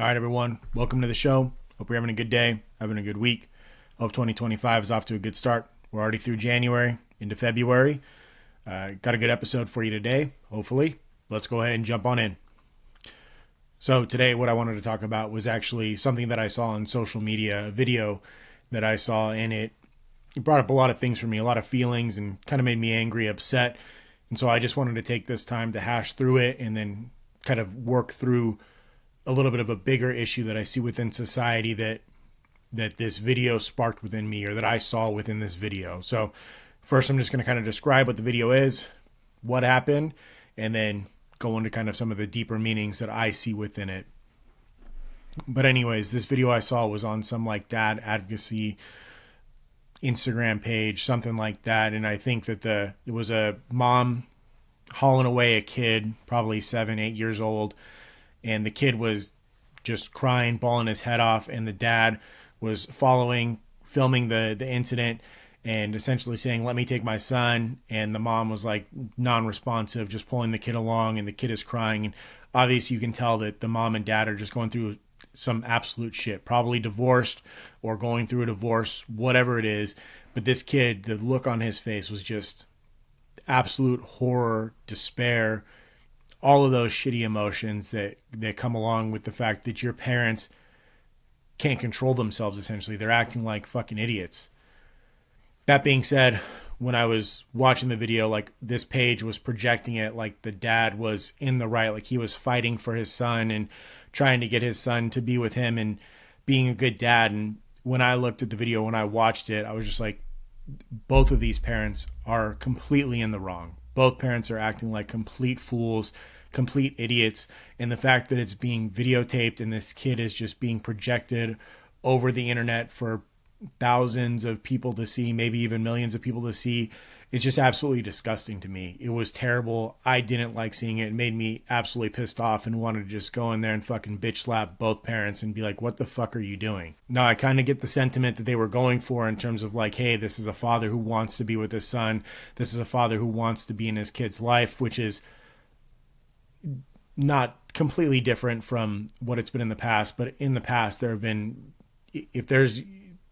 All right, everyone. Welcome to the show. Hope you're having a good day, having a good week. Hope 2025 is off to a good start. We're already through January, into February. Got a good episode for you today, hopefully. Let's go ahead and jump on in. So today, what I wanted to talk about was actually something that I saw on social media, a video that I saw, and it brought up a lot of things for me, a lot of feelings, and kind of made me angry, upset. And so I just wanted to take this time to hash through it and then kind of work through a little bit of a bigger issue that I see within society that this video sparked within me, or that I saw within this video. So first, I'm just going to kind of describe what the video is, what happened, and then go into kind of some of the deeper meanings that I see within it. But anyways, this video I saw was on some like dad advocacy Instagram page, something like that. And I think that it was a mom hauling away a kid, probably 7-8 years old. And the kid was just crying, bawling his head off. And the dad was filming the incident and essentially saying, "Let me take my son." And the mom was like non-responsive, just pulling the kid along, and the kid is crying. And obviously you can tell that the mom and dad are just going through some absolute shit, probably divorced or going through a divorce, whatever it is. But this kid, the look on his face was just absolute horror, despair, all of those shitty emotions that come along with the fact that your parents can't control themselves, essentially. They're acting like fucking idiots. That being said, when I was watching the video, like, this page was projecting it like the dad was in the right, like he was fighting for his son and trying to get his son to be with him and being a good dad. And when I looked at the video, when I watched it, I was just like, both of these parents are completely in the wrong. Both parents are acting like complete fools, complete idiots. And the fact that it's being videotaped and this kid is just being projected over the internet for thousands of people to see, maybe even millions of people to see, it's just absolutely disgusting to me. It was terrible. I didn't like seeing it. It made me absolutely pissed off and wanted to just go in there and fucking bitch slap both parents and be like, what the fuck are you doing? Now, I kind of get the sentiment that they were going for in terms of like, hey, this is a father who wants to be with his son. This is a father who wants to be in his kid's life, which is not completely different from what it's been in the past. But in the past, there have been, if there's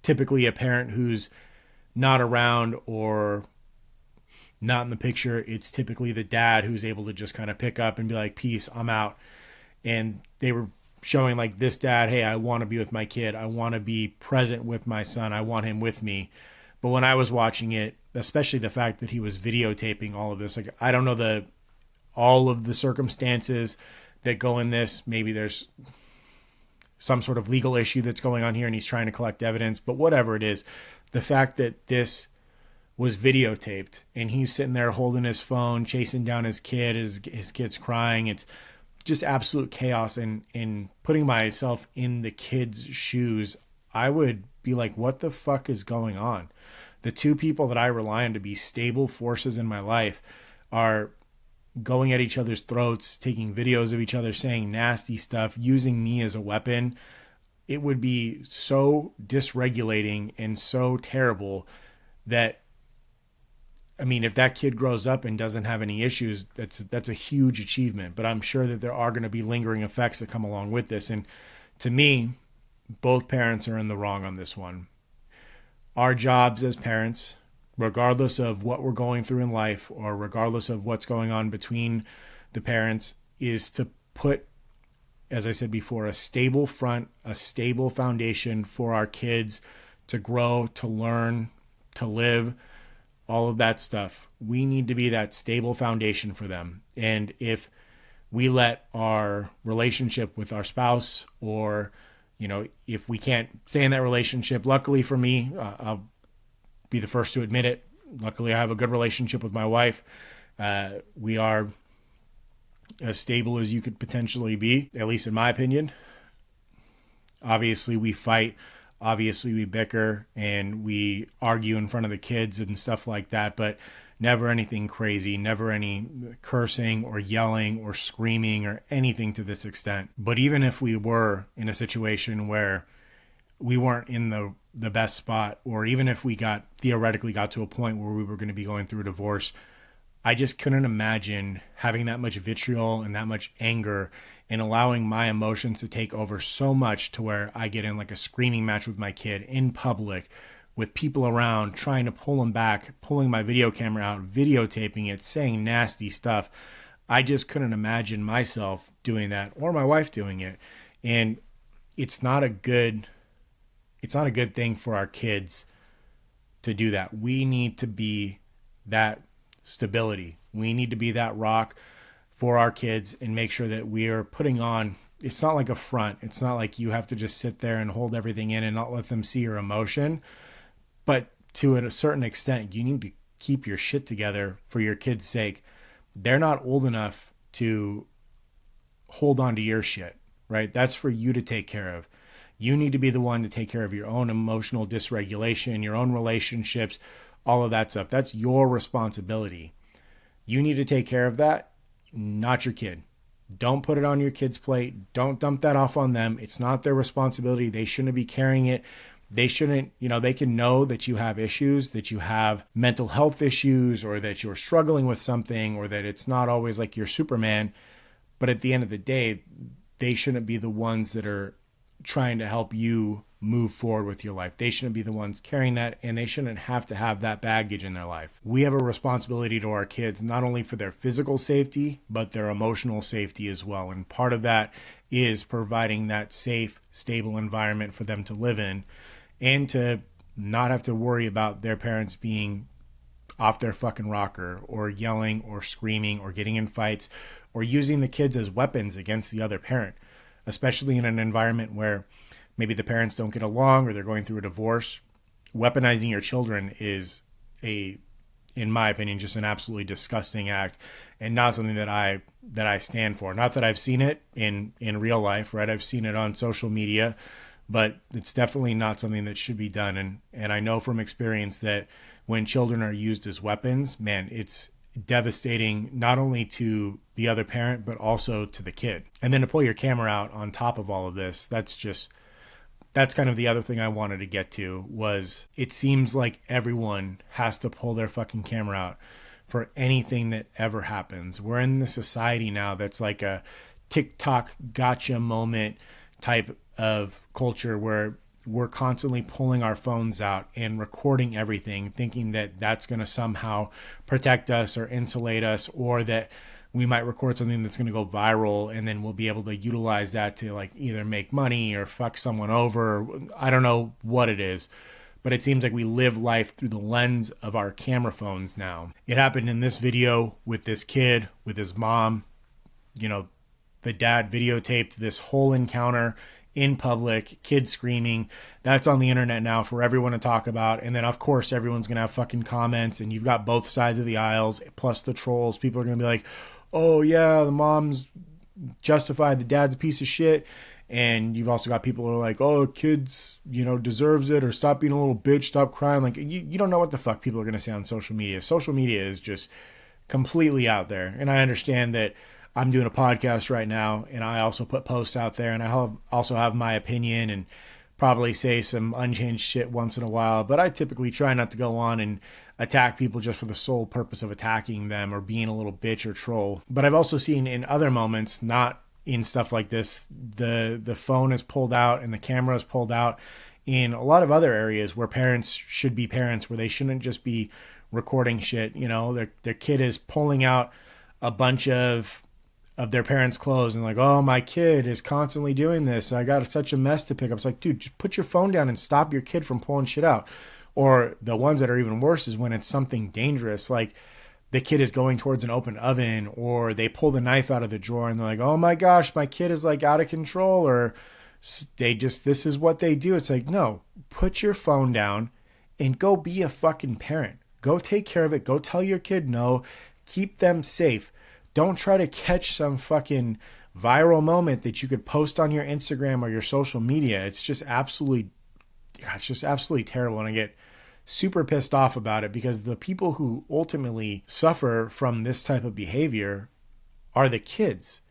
typically a parent who's not around or not in the picture, it's typically the dad who's able to just kind of pick up and be like, peace, I'm out. And they were showing like this dad, hey, I want to be with my kid. I want to be present with my son. I want him with me. But when I was watching it, especially the fact that he was videotaping all of this, like, I don't know all of the circumstances that go in this. Maybe there's some sort of legal issue that's going on here and he's trying to collect evidence, but whatever it is, the fact that this was videotaped and he's sitting there holding his phone, chasing down his kid, his kid's crying. It's just absolute chaos. And putting myself in the kid's shoes, I would be like, what the fuck is going on? The two people that I rely on to be stable forces in my life are going at each other's throats, taking videos of each other, saying nasty stuff, using me as a weapon. It would be so dysregulating and so terrible that, I mean, if that kid grows up and doesn't have any issues, that's a huge achievement. But I'm sure that there are going to be lingering effects that come along with this. And to me, both parents are in the wrong on this one. Our jobs as parents, regardless of what we're going through in life or regardless of what's going on between the parents, is to put, as I said before, a stable front, a stable foundation for our kids to grow, to learn, to live. All of that stuff. We need to be that stable foundation for them. And if we let our relationship with our spouse, or, if we can't stay in that relationship, luckily for me, I'll be the first to admit it. Luckily, I have a good relationship with my wife. We are as stable as you could potentially be, at least in my opinion. Obviously, we fight. Obviously, we bicker and we argue in front of the kids and stuff like that, but never anything crazy, never any cursing or yelling or screaming or anything to this extent. But even if we were in a situation where we weren't in the best spot, or even if we theoretically got to a point where we were going to be going through a divorce, I just couldn't imagine having that much vitriol and that much anger and allowing my emotions to take over so much to where I get in like a screaming match with my kid in public with people around, trying to pull him back, pulling my video camera out, videotaping it, saying nasty stuff. I just couldn't imagine myself doing that or my wife doing it. And it's not a good thing for our kids to do that. We need to be that stability. We need to be that rock for our kids and make sure that we are putting on, it's not like a front. It's not like you have to just sit there and hold everything in and not let them see your emotion. But to a certain extent, you need to keep your shit together for your kids' sake. They're not old enough to hold on to your shit, right? That's for you to take care of. You need to be the one to take care of your own emotional dysregulation, your own relationships, all of that stuff. That's your responsibility. You need to take care of that, not your kid. Don't put it on your kid's plate. Don't dump that off on them. It's not their responsibility. They shouldn't be carrying it. They shouldn't, they can know that you have issues, that you have mental health issues, or that you're struggling with something, or that it's not always like you're Superman. But at the end of the day, they shouldn't be the ones that are trying to help you move forward with your life. They shouldn't be the ones carrying that, and they shouldn't have to have that baggage in their life. We have a responsibility to our kids, not only for their physical safety, but their emotional safety as well. And part of that is providing that safe, stable environment for them to live in and to not have to worry about their parents being off their fucking rocker or yelling or screaming or getting in fights or using the kids as weapons against the other parent, especially in an environment where maybe the parents don't get along or they're going through a divorce. Weaponizing your children is in my opinion, just an absolutely disgusting act and not something that I stand for. Not that I've seen it in real life, right? I've seen it on social media, but it's definitely not something that should be done. And I know from experience that when children are used as weapons, man, it's devastating not only to the other parent, but also to the kid. And then to pull your camera out on top of all of this, that's kind of the other thing I wanted to get to was it seems like everyone has to pull their fucking camera out for anything that ever happens. We're in the society now that's like a TikTok gotcha moment type of culture where we're constantly pulling our phones out and recording everything, thinking that that's going to somehow protect us or insulate us, or that we might record something that's going to go viral and then we'll be able to utilize that to like either make money or fuck someone over. I don't know what it is, but it seems like we live life through the lens of our camera phones now. It happened in this video with this kid, with his mom. The dad videotaped this whole encounter in public, kids screaming. That's on the internet now for everyone to talk about. And then, of course, everyone's going to have fucking comments, and you've got both sides of the aisles, plus the trolls. People are going to be like, oh, yeah, the mom's justified, the dad's a piece of shit. And you've also got people who are like, oh, kids, deserves it, or stop being a little bitch, stop crying. Like, you don't know what the fuck people are going to say on social media. Social media is just completely out there. And I understand that I'm doing a podcast right now, and I also put posts out there, and I also have my opinion and probably say some unchanged shit once in a while, but I typically try not to go on and attack people just for the sole purpose of attacking them or being a little bitch or troll. But I've also seen in other moments, not in stuff like this, the phone is pulled out and the camera is pulled out in a lot of other areas where parents should be parents, where they shouldn't just be recording shit. Their kid is pulling out a bunch of their parents' clothes and like, oh, my kid is constantly doing this. I got such a mess to pick up. It's like, dude, just put your phone down and stop your kid from pulling shit out. Or the ones that are even worse is when it's something dangerous, like the kid is going towards an open oven, or they pull the knife out of the drawer and they're like, oh my gosh, my kid is like out of control, or this is what they do. It's like, no, put your phone down and go be a fucking parent. Go take care of it. Go tell your kid no. Keep them safe. Don't try to catch some fucking viral moment that you could post on your Instagram or your social media. It's just absolutely terrible. And I get super pissed off about it because the people who ultimately suffer from this type of behavior are the kids.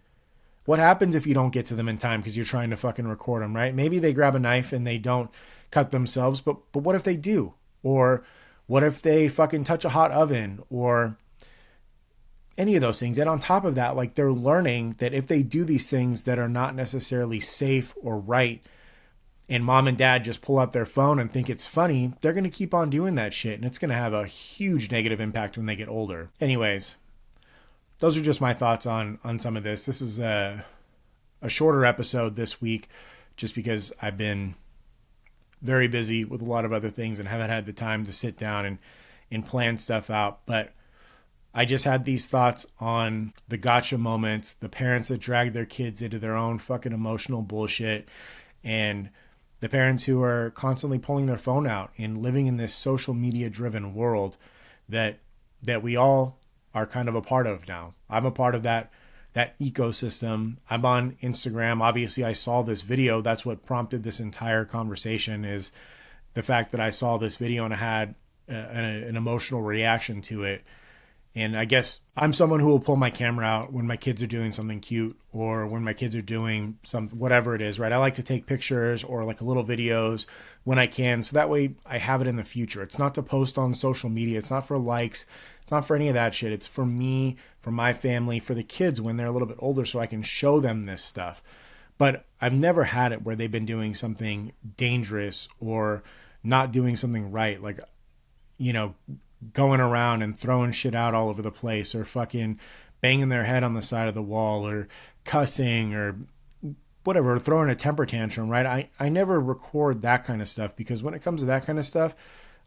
What happens if you don't get to them in time because you're trying to fucking record them, right? Maybe they grab a knife and they don't cut themselves, but what if they do? Or what if they fucking touch a hot oven? Or any of those things. And on top of that, like, they're learning that if they do these things that are not necessarily safe or right, and mom and dad just pull out their phone and think it's funny, they're going to keep on doing that shit. And it's going to have a huge negative impact when they get older. Anyways, those are just my thoughts on some of this. This is a shorter episode this week just because I've been very busy with a lot of other things and haven't had the time to sit down and plan stuff out. But I just had these thoughts on the gotcha moments, the parents that drag their kids into their own fucking emotional bullshit, and the parents who are constantly pulling their phone out and living in this social media driven world that we all are kind of a part of now. I'm a part of that ecosystem. I'm on Instagram. Obviously, I saw this video. That's what prompted this entire conversation, is the fact that I saw this video and I had an emotional reaction to it. And I guess I'm someone who will pull my camera out when my kids are doing something cute or when my kids are doing whatever it is, right? I like to take pictures or like little videos when I can. So that way I have it in the future. It's not to post on social media. It's not for likes. It's not for any of that shit. It's for me, for my family, for the kids when they're a little bit older so I can show them this stuff. But I've never had it where they've been doing something dangerous or not doing something right. Like, you know, going around and throwing shit out all over the place or fucking banging their head on the side of the wall or cussing or whatever, throwing a temper tantrum, right? I never record that kind of stuff because when it comes to that kind of stuff,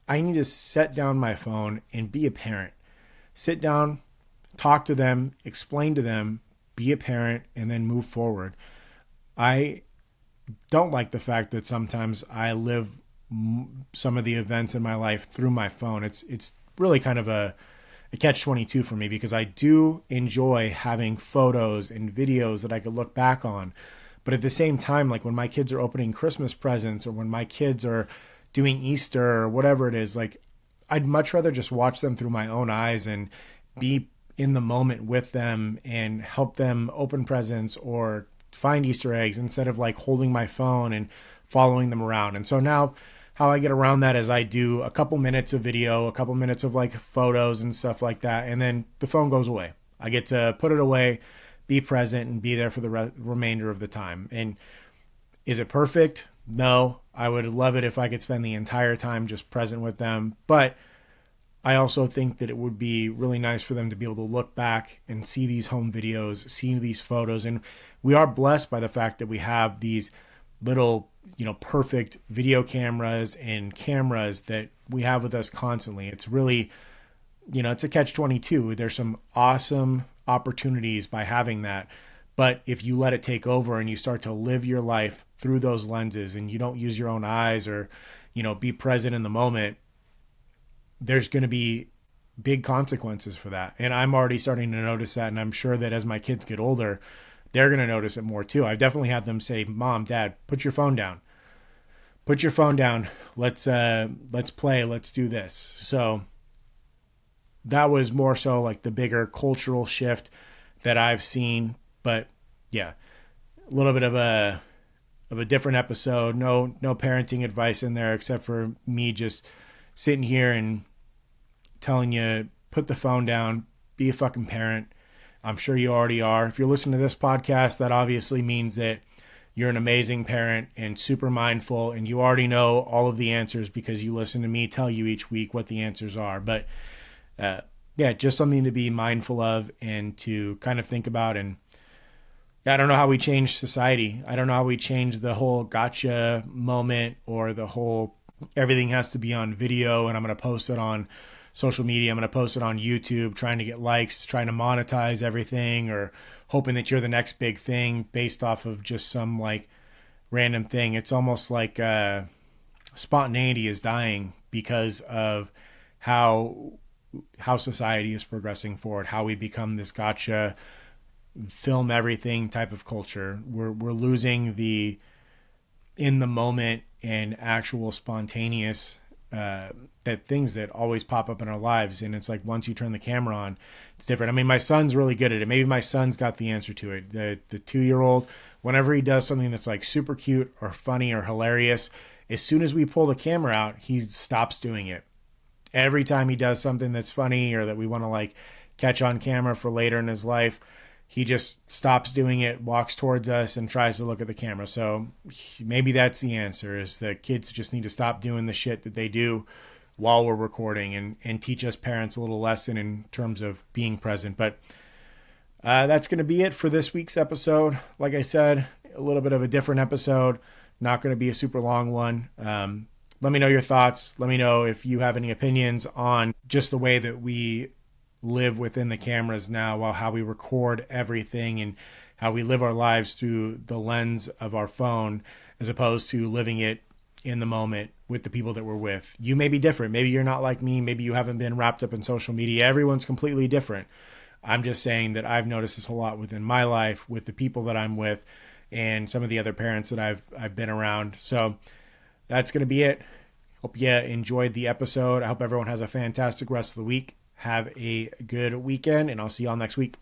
I need to set down my phone and be a parent. Sit down, talk to them, explain to them, be a parent, and then move forward. I don't like the fact that sometimes I live some of the events in my life through my phone. It's really kind of a catch-22 for me because I do enjoy having photos and videos that I could look back on. But at the same time, like when my kids are opening Christmas presents or when my kids are doing Easter or whatever it is, like I'd much rather just watch them through my own eyes and be in the moment with them and help them open presents or find Easter eggs instead of like holding my phone and following them around. And so now how I get around that is I do a couple minutes of video, a couple minutes of like photos and stuff like that. And then the phone goes away. I get to put it away, be present, and be there for the remainder of the time. And is it perfect? No. I would love it if I could spend the entire time just present with them. But I also think that it would be really nice for them to be able to look back and see these home videos, see these photos. And we are blessed by the fact that we have these little, perfect video cameras and cameras that we have with us constantly. It's really, it's a catch-22. There's some awesome opportunities by having that. But if you let it take over and you start to live your life through those lenses and you don't use your own eyes or, be present in the moment, there's going to be big consequences for that. And I'm already starting to notice that. And I'm sure that as my kids get older, they're going to notice it more too. I've definitely had them say, Mom, Dad, put your phone down. Put your phone down. Let's play. Let's do this. So that was more so like the bigger cultural shift that I've seen. But yeah, a little bit of a different episode. No parenting advice in there except for me just sitting here and telling you, put the phone down, be a fucking parent. I'm sure you already are. If you're listening to this podcast, that obviously means that you're an amazing parent and super mindful, and you already know all of the answers because you listen to me tell you each week what the answers are. But just something to be mindful of and to kind of think about. And I don't know how we change society. I don't know how we change the whole gotcha moment or the whole everything has to be on video and I'm going to post it on social media. I'm going to post it on YouTube, trying to get likes, trying to monetize everything, or hoping that you're the next big thing based off of just some like random thing. It's almost like spontaneity is dying because of how society is progressing forward, how we become this gotcha, film everything type of culture. We're losing the in the moment and actual spontaneous that things that always pop up in our lives. And it's like once you turn the camera on, it's different. I mean, my son's really good at it. Maybe my son's got the answer to it. The 2-year-old, whenever he does something that's like super cute or funny or hilarious, as soon as we pull the camera out, he stops doing it. Every time he does something that's funny or that we want to like catch on camera for later in his life, he just stops doing it, walks towards us, and tries to look at the camera. So maybe that's the answer, is that kids just need to stop doing the shit that they do while we're recording, and teach us parents a little lesson in terms of being present. But that's going to be it for this week's episode. Like I said, a little bit of a different episode, not going to be a super long one. Let me know your thoughts. Let me know if you have any opinions on just the way that we live within the cameras now, while how we record everything and how we live our lives through the lens of our phone, as opposed to living it in the moment with the people that we're with. You may be different. Maybe you're not like me. Maybe you haven't been wrapped up in social media. Everyone's completely different. I'm just saying that I've noticed this a lot within my life, with the people that I'm with, and some of the other parents that I've been around. So that's going to be it. Hope you enjoyed the episode. I hope everyone has a fantastic rest of the week. Have a good weekend, and I'll see y'all next week.